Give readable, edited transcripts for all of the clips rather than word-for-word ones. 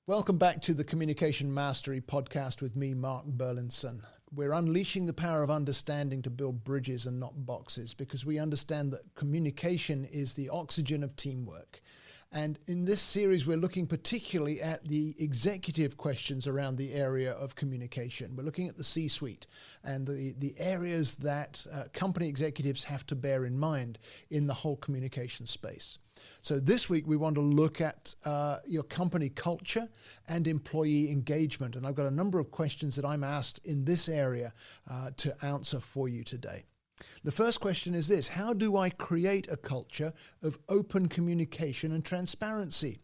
Welcome back to the Communication Mastery podcast with me, Mark Burlinson. We're unleashing the power of understanding to build bridges and not boxes, because we understand that communication is the oxygen of teamwork. And in this series, we're looking particularly at the executive questions around the area of communication. We're looking at the C-suite and the areas that company executives have to bear in mind in the whole communication space. So this week, we want to look at your company culture and employee engagement. And I've got a number of questions that I'm asked in this area to answer for you today. The first question is this: how do I create a culture of open communication and transparency?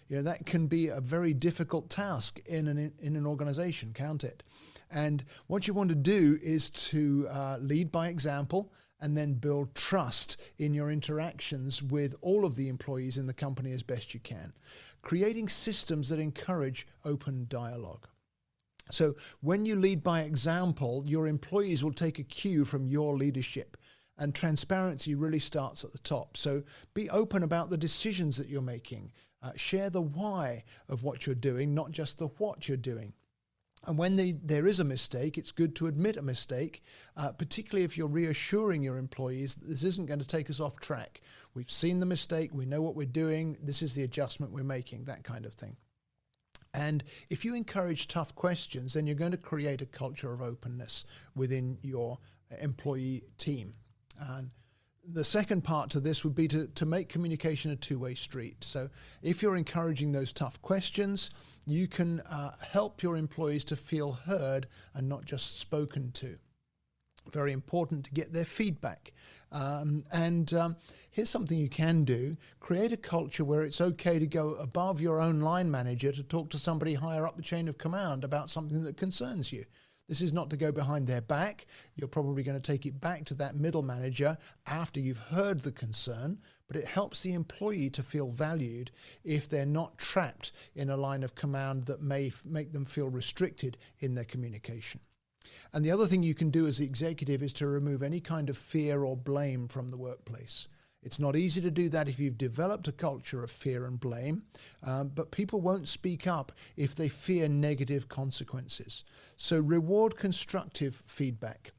You know, that can be a very difficult task in an organization, can't it? And what you want to do is to lead by example and then build trust in your interactions with all of the employees in the company as best you can, creating systems that encourage open dialogue. So when you lead by example, your employees will take a cue from your leadership, and transparency really starts at the top. So be open about the decisions that you're making. Share the why of what you're doing, not just the what you're doing. And when there is a mistake, it's good to admit a mistake, particularly if you're reassuring your employees that this isn't going to take us off track. We've seen the mistake, we know what we're doing, this is the adjustment we're making, that kind of thing. And if you encourage tough questions, then you're going to create a culture of openness within your employee team. And the second part to this would be to make communication a two-way street. So if you're encouraging those tough questions, you can help your employees to feel heard and not just spoken to. Very important to get their feedback. Here's something you can do. Create a culture where it's okay to go above your own line manager to talk to somebody higher up the chain of command about something that concerns you. This is not to go behind their back. You're probably going to take it back to that middle manager after you've heard the concern, but it helps the employee to feel valued if they're not trapped in a line of command that may make them feel restricted in their communication. And the other thing you can do as the executive is to remove any kind of fear or blame from the workplace. It's not easy to do that if you've developed a culture of fear and blame, but people won't speak up if they fear negative consequences. So reward constructive feedback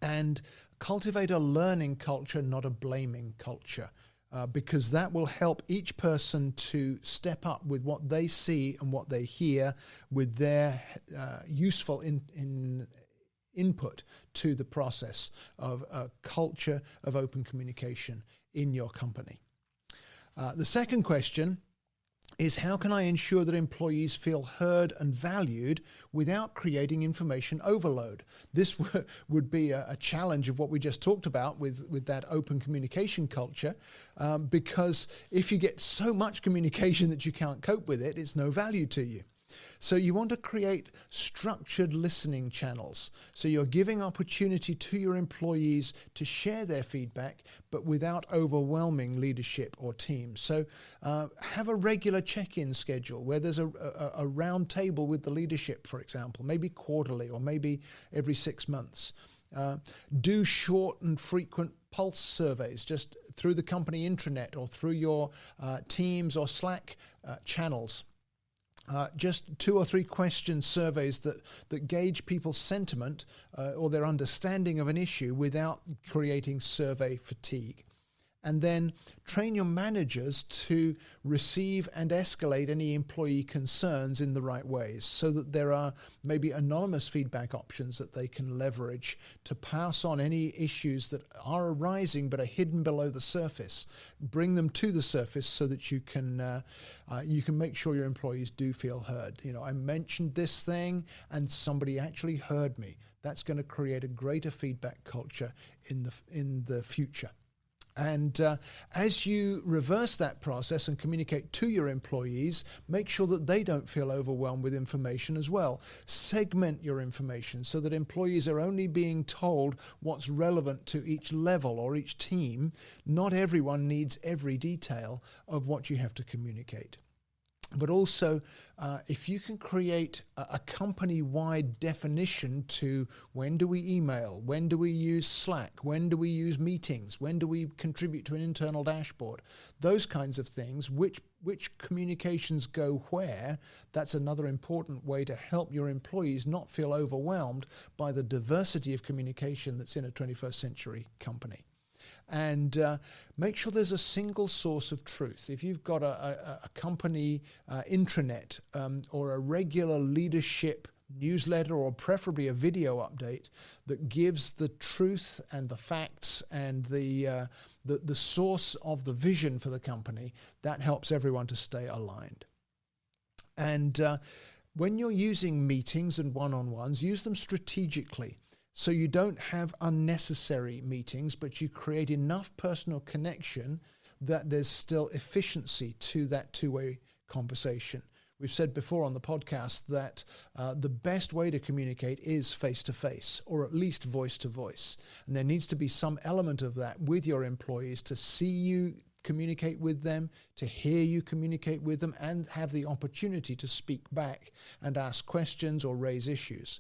and cultivate a learning culture, not a blaming culture, because that will help each person to step up with what they see and what they hear with their useful input to the process of a culture of open communication in your company. The second question is, how can I ensure that employees feel heard and valued without creating information overload? This would be a challenge of what we just talked about with that open communication culture, because if you get so much communication that you can't cope with it, it's no value to you. So you want to create structured listening channels. So you're giving opportunity to your employees to share their feedback, but without overwhelming leadership or teams. So have a regular check-in schedule where there's a round table with the leadership, for example, maybe quarterly or maybe every 6 months. Do short and frequent pulse surveys just through the company intranet or through your Teams or Slack channels. Just 2 or 3 question surveys that gauge people's sentiment or their understanding of an issue without creating survey fatigue. And then train your managers to receive and escalate any employee concerns in the right ways, so that there are maybe anonymous feedback options that they can leverage to pass on any issues that are arising but are hidden below the surface. Bring them to the surface so that you can make sure your employees do feel heard. You know, I mentioned this thing and somebody actually heard me. That's going to create a greater feedback culture in the future. And as you reverse that process and communicate to your employees, make sure that they don't feel overwhelmed with information as well. Segment your information so that employees are only being told what's relevant to each level or each team. Not everyone needs every detail of what you have to communicate. But also, if you can create a company-wide definition to when do we email, when do we use Slack, when do we use meetings, when do we contribute to an internal dashboard, those kinds of things, which communications go where, that's another important way to help your employees not feel overwhelmed by the diversity of communication that's in a 21st century company. And make sure there's a single source of truth. If you've got a company intranet or a regular leadership newsletter, or preferably a video update that gives the truth and the facts and the source of the vision for the company, that helps everyone to stay aligned. And when you're using meetings and one-on-ones, use them strategically. So you don't have unnecessary meetings, but you create enough personal connection that there's still efficiency to that two-way conversation. We've said before on the podcast that the best way to communicate is face-to-face, or at least voice-to-voice. And there needs to be some element of that with your employees to see you communicate with them, to hear you communicate with them, and have the opportunity to speak back and ask questions or raise issues.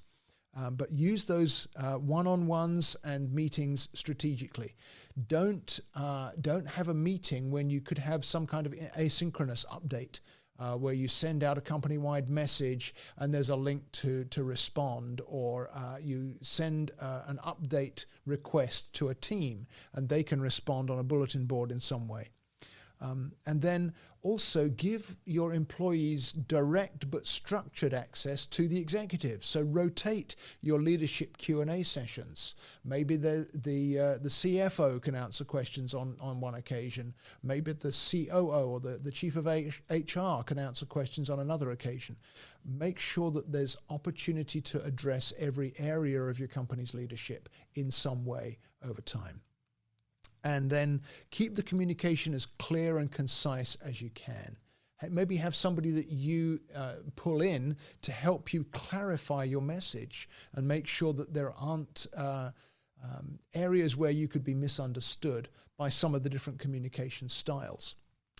But use those one-on-ones and meetings strategically. Don't have a meeting when you could have some kind of asynchronous update where you send out a company-wide message and there's a link to respond, or you send an update request to a team and they can respond on a bulletin board in some way. And then also give your employees direct but structured access to the executives. So rotate your leadership Q&A sessions. Maybe the CFO can answer questions on one occasion. Maybe the COO or the chief of HR can answer questions on another occasion. Make sure that there's opportunity to address every area of your company's leadership in some way over time. And then keep the communication as clear and concise as you can. Maybe have somebody that you pull in to help you clarify your message and make sure that there aren't areas where you could be misunderstood by some of the different communication styles.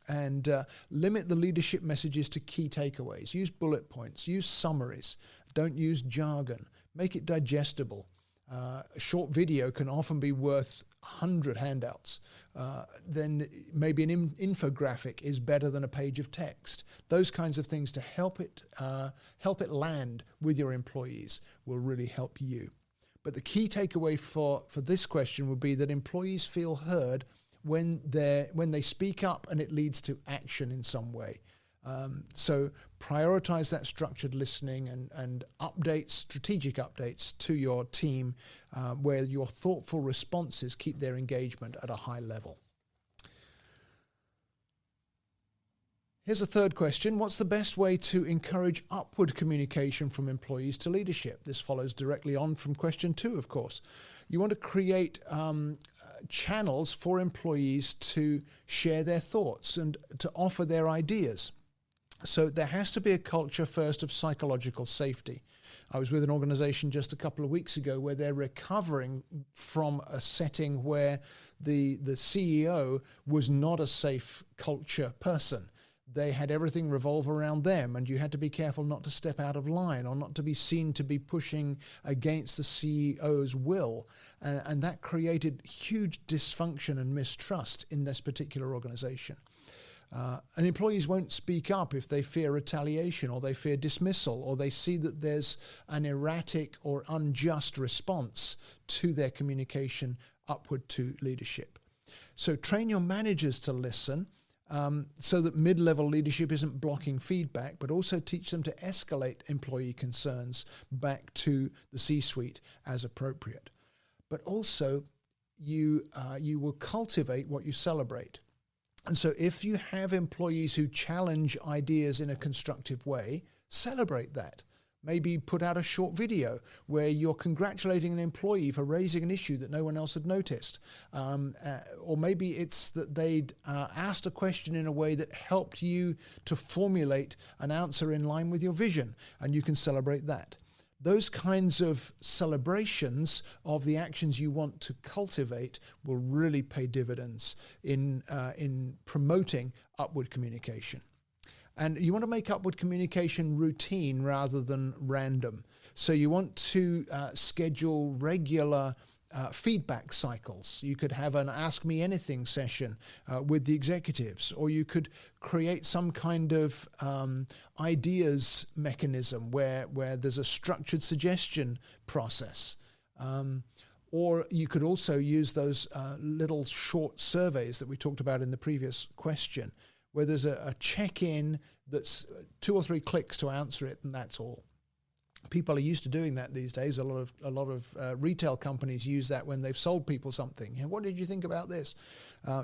And limit the leadership messages to key takeaways. Use bullet points, use summaries. Don't use jargon. Make it digestible. A short video can often be worth 100 handouts. Then maybe an infographic is better than a page of text. Those kinds of things to help it land with your employees will really help you. But the key takeaway for this question would be that employees feel heard when they speak up and it leads to action in some way. So prioritize that structured listening and strategic updates to your team where your thoughtful responses keep their engagement at a high level. Here's a third question. What's the best way to encourage upward communication from employees to leadership? This follows directly on from question 2, of course. You want to create channels for employees to share their thoughts and to offer their ideas. So there has to be a culture first of psychological safety. I was with an organization just a couple of weeks ago where they're recovering from a setting where the CEO was not a safe culture person. They had everything revolve around them, and you had to be careful not to step out of line or not to be seen to be pushing against the CEO's will. And that created huge dysfunction and mistrust in this particular organization. And employees won't speak up if they fear retaliation or they fear dismissal or they see that there's an erratic or unjust response to their communication upward to leadership. So train your managers to listen so that mid-level leadership isn't blocking feedback, but also teach them to escalate employee concerns back to the C-suite as appropriate. But also you will cultivate what you celebrate. And so if you have employees who challenge ideas in a constructive way, celebrate that. Maybe put out a short video where you're congratulating an employee for raising an issue that no one else had noticed. Or maybe it's that they'd asked a question in a way that helped you to formulate an answer in line with your vision, and you can celebrate that. Those kinds of celebrations of the actions you want to cultivate will really pay dividends in promoting upward communication. And you want to make upward communication routine rather than random. So you want to schedule regular feedback cycles. You could have an Ask Me Anything session with the executives, or you could create some kind of ideas mechanism where there's a structured suggestion process. Or you could also use those little short surveys that we talked about in the previous question, where there's a check-in that's 2 or 3 clicks to answer it, and that's all. People are used to doing that these days. A lot of retail companies use that when they've sold people something. What did you think about this?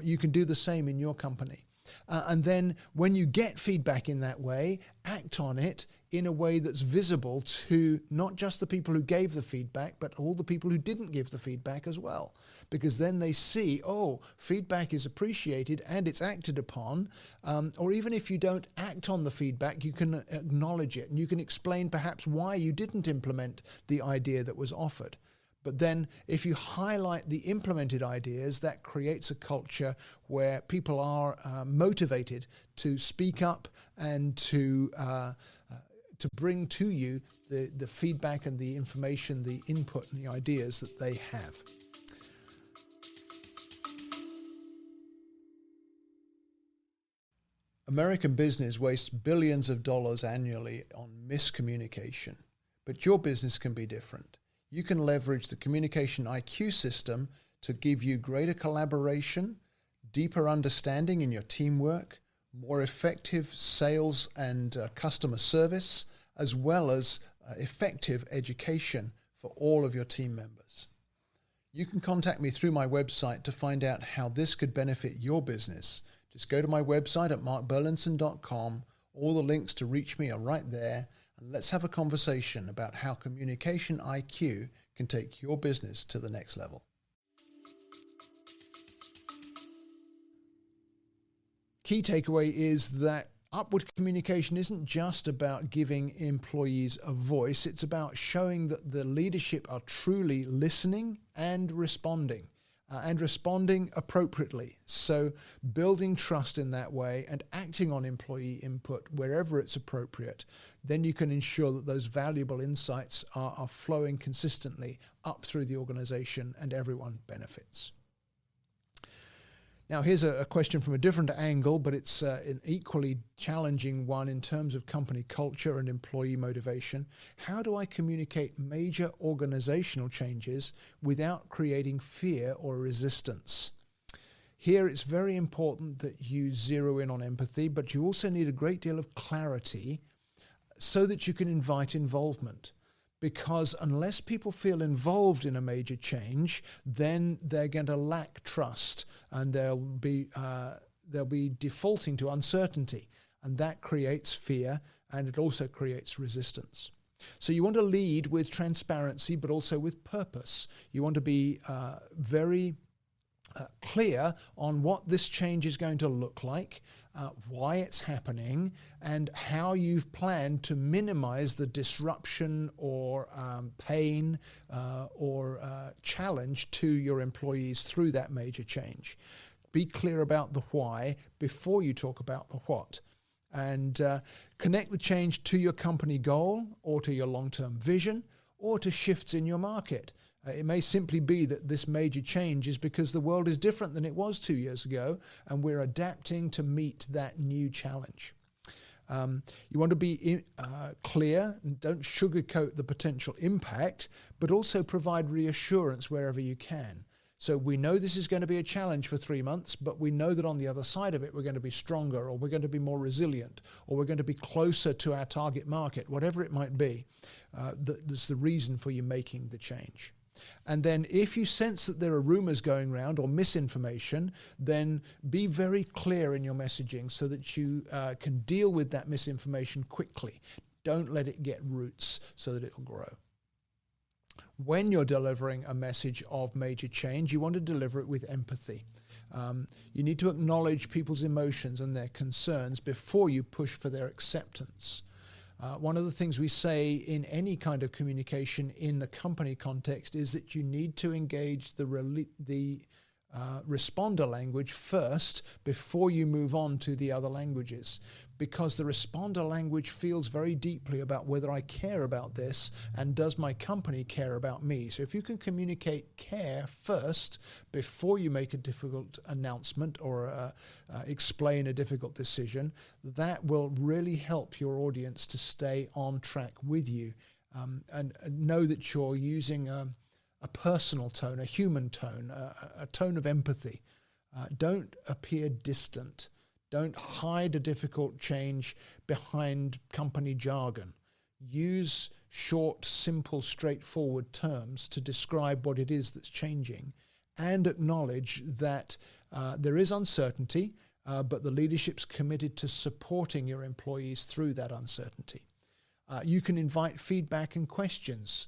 You can do the same in your company. And then when you get feedback in that way, act on it in a way that's visible to not just the people who gave the feedback, but all the people who didn't give the feedback as well. Because then they see, oh, feedback is appreciated and it's acted upon. Or even if you don't act on the feedback, you can acknowledge it and you can explain perhaps why you didn't implement the idea that was offered. But then if you highlight the implemented ideas, that creates a culture where people are motivated to speak up and to bring to you the feedback and the information, the input and the ideas that they have. American business wastes billions of dollars annually on miscommunication, but your business can be different. You can leverage the Communication IQ system to give you greater collaboration, deeper understanding in your teamwork, more effective sales and customer service, as well as effective education for all of your team members. You can contact me through my website to find out how this could benefit your business. Just go to my website at markburlinson.com. All the links to reach me are right there. And let's have a conversation about how Communication IQ can take your business to the next level. Key takeaway is that upward communication isn't just about giving employees a voice. It's about showing that the leadership are truly listening and responding appropriately. So building trust in that way and acting on employee input wherever it's appropriate, then you can ensure that those valuable insights are flowing consistently up through the organization and everyone benefits. Now, here's a question from a different angle, but it's an equally challenging one in terms of company culture and employee motivation. How do I communicate major organizational changes without creating fear or resistance? Here, it's very important that you zero in on empathy, but you also need a great deal of clarity so that you can invite involvement. Because unless people feel involved in a major change, then they're going to lack trust and they'll be defaulting to uncertainty, and that creates fear and it also creates resistance. So you want to lead with transparency, but also with purpose. You want to be very clear on what this change is going to look like, why it's happening, and how you've planned to minimize the disruption or pain or challenge to your employees through that major change. Be clear about the why before you talk about the what. And connect the change to your company goal or to your long-term vision or to shifts in your market. It may simply be that this major change is because the world is different than it was 2 years ago, and we're adapting to meet that new challenge. You want to be clear and don't sugarcoat the potential impact, but also provide reassurance wherever you can. So we know this is going to be a challenge for 3 months, but we know that on the other side of it, we're going to be stronger, or we're going to be more resilient, or we're going to be closer to our target market, whatever it might be. That's the reason for you making the change. And then if you sense that there are rumors going around or misinformation, then be very clear in your messaging so that you can deal with that misinformation quickly. Don't let it get roots so that it'll grow. When you're delivering a message of major change, you want to deliver it with empathy. You need to acknowledge people's emotions and their concerns before you push for their acceptance. One of the things we say in any kind of communication in the company context is that you need to engage the responder language first before you move on to the other languages, because the responder language feels very deeply about whether I care about this and does my company care about me. So if you can communicate care first before you make a difficult announcement or explain a difficult decision, that will really help your audience to stay on track with you, and know that you're using a personal tone, a human tone, a tone of empathy. Don't appear distant. Don't hide a difficult change behind company jargon. Use short, simple, straightforward terms to describe what it is that's changing, and acknowledge that there is uncertainty, but the leadership's committed to supporting your employees through that uncertainty. You can invite feedback and questions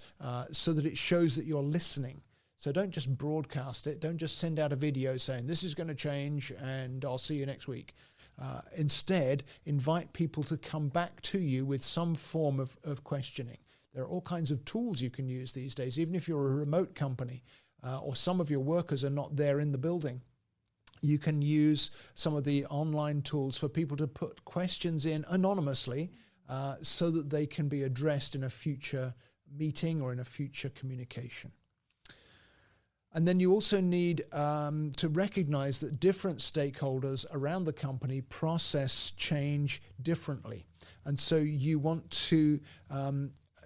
so that it shows that you're listening. So don't just broadcast it. Don't just send out a video saying, this is going to change and I'll see you next week. Instead, invite people to come back to you with some form of questioning. There are all kinds of tools you can use these days, even if you're a remote company or some of your workers are not there in the building. You can use some of the online tools for people to put questions in anonymously so that they can be addressed in a future meeting or in a future communication. And then you also need to recognize that different stakeholders around the company process change differently. And so you want to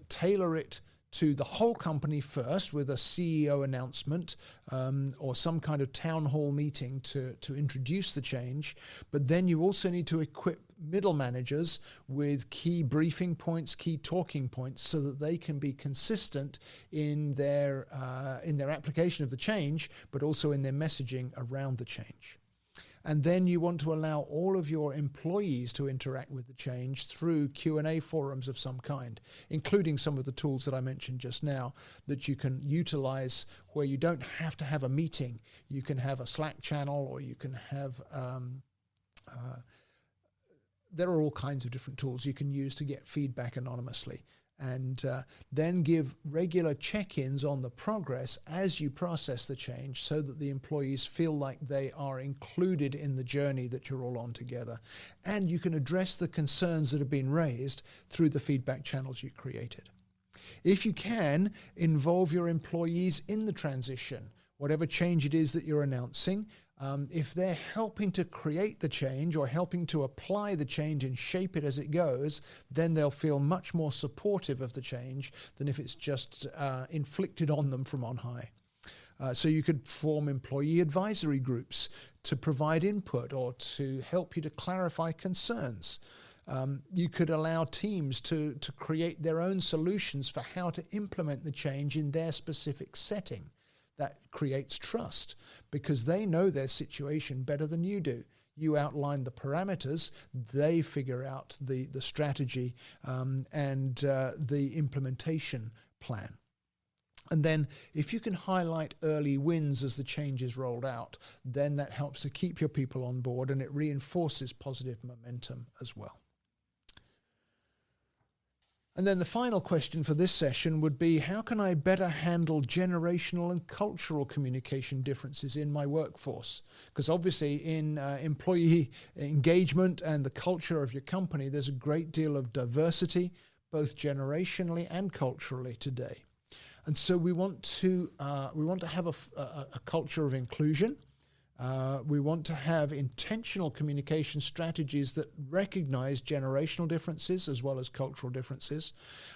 tailor it to the whole company first with a CEO announcement or some kind of town hall meeting to introduce the change. But then you also need to equip middle managers with key briefing points, key talking points, so that they can be consistent in their application of the change, but also in their messaging around the change. And then you want to allow all of your employees to interact with the change through Q&A forums of some kind, including some of the tools that I mentioned just now that you can utilize where you don't have to have a meeting. You can have a Slack channel, or you can have there are all kinds of different tools you can use to get feedback anonymously, and then give regular check-ins on the progress as you process the change so that the employees feel like they are included in the journey that you're all on together. And you can address the concerns that have been raised through the feedback channels you created. If you can, involve your employees in the transition, whatever change it is that you're announcing. If they're helping to create the change or helping to apply the change and shape it as it goes, then they'll feel much more supportive of the change than if it's just inflicted on them from on high. So you could form employee advisory groups to provide input or to help you to clarify concerns. You could allow teams to create their own solutions for how to implement the change in their specific setting. That creates trust because they know their situation better than you do. You outline the parameters, they figure out the strategy and the implementation plan. And then if you can highlight early wins as the change is rolled out, then that helps to keep your people on board and it reinforces positive momentum as well. And then the final question for this session would be, how can I better handle generational and cultural communication differences in my workforce? Because obviously in employee engagement and the culture of your company, there's a great deal of diversity, both generationally and culturally today. And so we want to have a culture of inclusion. We want to have intentional communication strategies that recognize generational differences as well as cultural differences.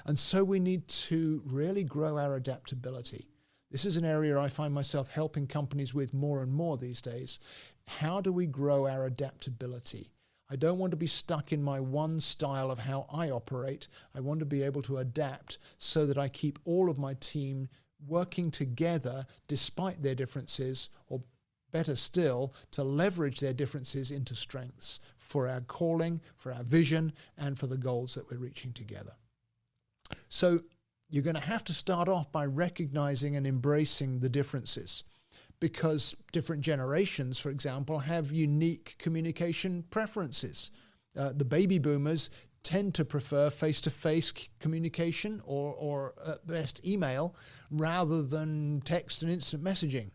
And so we need to really grow our adaptability. This is an area I find myself helping companies with more and more these days. How do we grow our adaptability? I don't want to be stuck in my one style of how I operate. I want to be able to adapt so that I keep all of my team working together despite their differences, or better still, to leverage their differences into strengths for our calling, for our vision, and for the goals that we're reaching together. So you're going to have to start off by recognizing and embracing the differences, because different generations, for example, have unique communication preferences. The baby boomers tend to prefer face-to-face communication or at best email rather than text and instant messaging.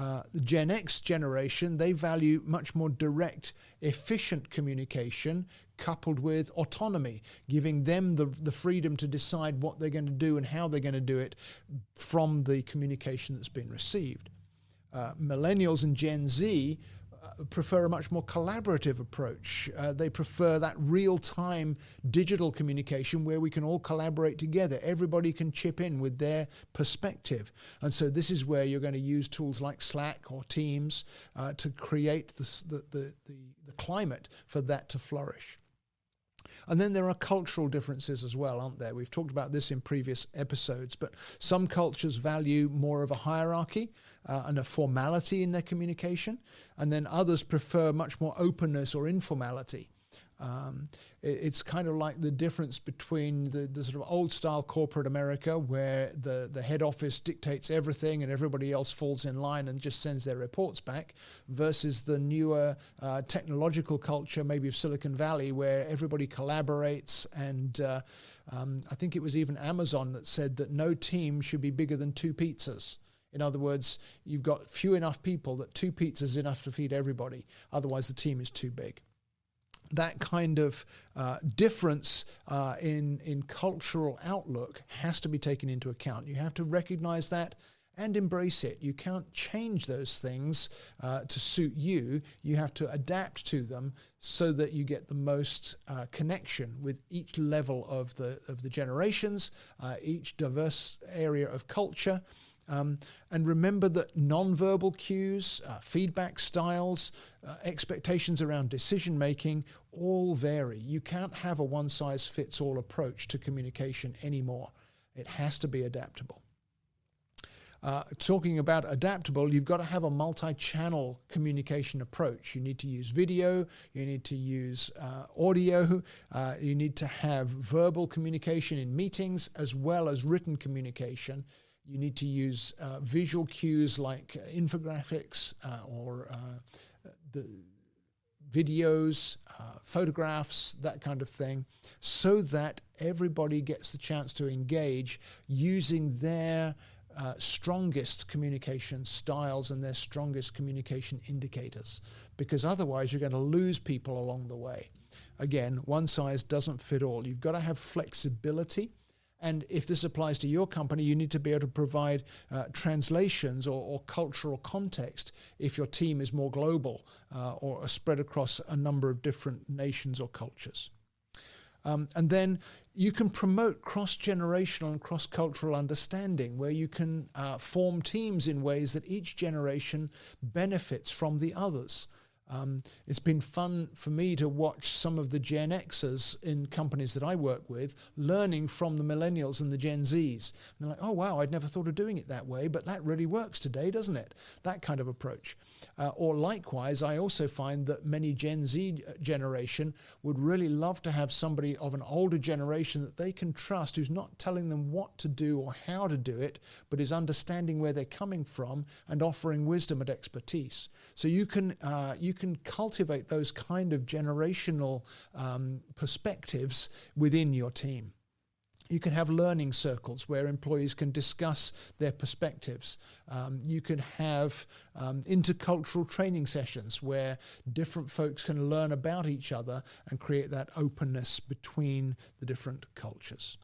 The Gen X generation, they value much more direct, efficient communication coupled with autonomy, giving them the freedom to decide what they're going to do and how they're going to do it from the communication that's been received. Millennials and Gen Z prefer a much more collaborative approach. They prefer that real-time digital communication where we can all collaborate together. Everybody can chip in with their perspective. And so this is where you're going to use tools like Slack or Teams to create the climate for that to flourish. And then there are cultural differences as well, aren't there? We've talked about this in previous episodes, but some cultures value more of a hierarchy and a formality in their communication, and then others prefer much more openness or informality. It's kind of like the difference between the sort of old-style corporate America where the head office dictates everything and everybody else falls in line and just sends their reports back, versus the newer technological culture, maybe of Silicon Valley, where everybody collaborates. And I think it was even Amazon that said that no team should be bigger than 2 pizzas. In other words, you've got few enough people that 2 pizzas is enough to feed everybody. Otherwise, the team is too big. That kind of difference in cultural outlook has to be taken into account. You have to recognize that and embrace it. You can't change those things to suit you. You have to adapt to them so that you get the most connection with each level of the generations, each diverse area of culture. And remember that nonverbal cues, feedback styles, expectations around decision-making all vary. You can't have a one-size-fits-all approach to communication anymore. It has to be adaptable. Talking about adaptable, you've got to have a multi-channel communication approach. You need to use video, you need to use audio, you need to have verbal communication in meetings as well as written communication. You need to use visual cues like infographics or the videos, photographs, that kind of thing, so that everybody gets the chance to engage using their strongest communication styles and their strongest communication indicators, because otherwise you're going to lose people along the way. Again, one size doesn't fit all. You've got to have flexibility. And if this applies to your company, you need to be able to provide translations or cultural context if your team is more global or spread across a number of different nations or cultures. And then you can promote cross-generational and cross-cultural understanding, where you can form teams in ways that each generation benefits from the others. It's been fun for me to watch some of the Gen Xers in companies that I work with learning from the millennials and the Gen Zs. And they're like, oh, wow, I'd never thought of doing it that way, but that really works today, doesn't it? That kind of approach. Or likewise, I also find that many Gen Z generation would really love to have somebody of an older generation that they can trust, who's not telling them what to do or how to do it, but is understanding where they're coming from and offering wisdom and expertise. So you can cultivate those kind of generational perspectives within your team. You can have learning circles where employees can discuss their perspectives. You can have intercultural training sessions where different folks can learn about each other and create that openness between the different cultures.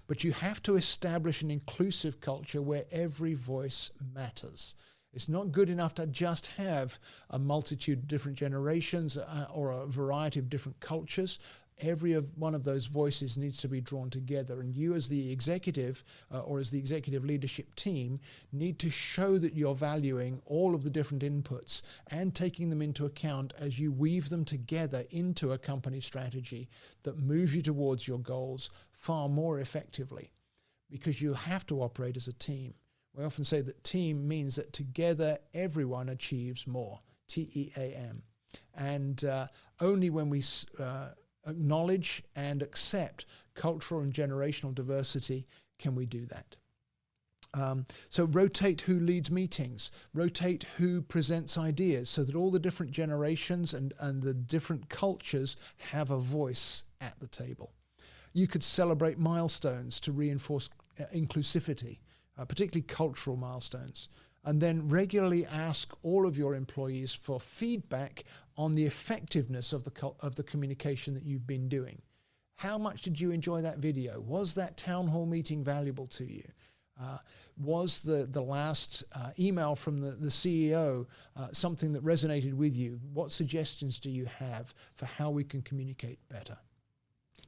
But you have to establish an inclusive culture where every voice matters. It's not good enough to just have a multitude of different generations or a variety of different cultures. Every one of those voices needs to be drawn together, and you as the executive or as the executive leadership team need to show that you're valuing all of the different inputs and taking them into account as you weave them together into a company strategy that moves you towards your goals far more effectively, because you have to operate as a team. We often say that team means that together everyone achieves more, TEAM. And only when we acknowledge and accept cultural and generational diversity can we do that. So rotate who leads meetings, rotate who presents ideas, so that all the different generations and the different cultures have a voice at the table. You could celebrate milestones to reinforce inclusivity, particularly cultural milestones. and then regularly ask all of your employees for feedback on the effectiveness of the communication that you've been doing. How much did you enjoy that video? Was that town hall meeting valuable to you? Was the last email from the CEO something that resonated with you? What suggestions do you have for how we can communicate better?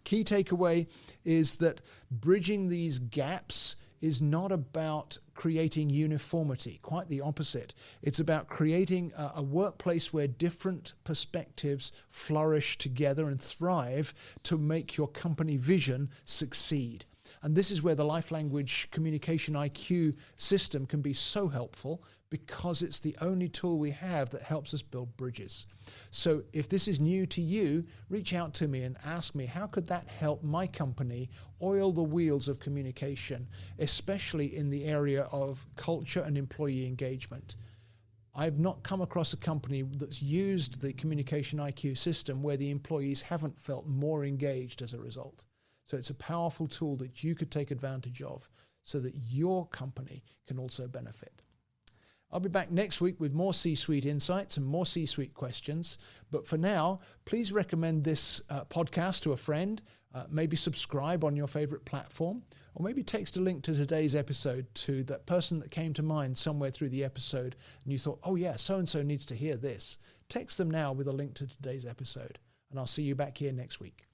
Key takeaway is that bridging these gaps is not about creating uniformity, quite the opposite. It's about creating a workplace where different perspectives flourish together and thrive to make your company vision succeed. And this is where the Life Language Communication IQ system can be so helpful, because it's the only tool we have that helps us build bridges. So if this is new to you, reach out to me and ask me, how could that help my company oil the wheels of communication, especially in the area of culture and employee engagement? I've not come across a company that's used the Communication IQ system where the employees haven't felt more engaged as a result. So it's a powerful tool that you could take advantage of so that your company can also benefit. I'll be back next week with more C-Suite insights and more C-Suite questions. But for now, please recommend this podcast to a friend. Maybe subscribe on your favorite platform, or maybe text a link to today's episode to that person that came to mind somewhere through the episode and you thought, oh yeah, so-and-so needs to hear this. Text them now with a link to today's episode, and I'll see you back here next week.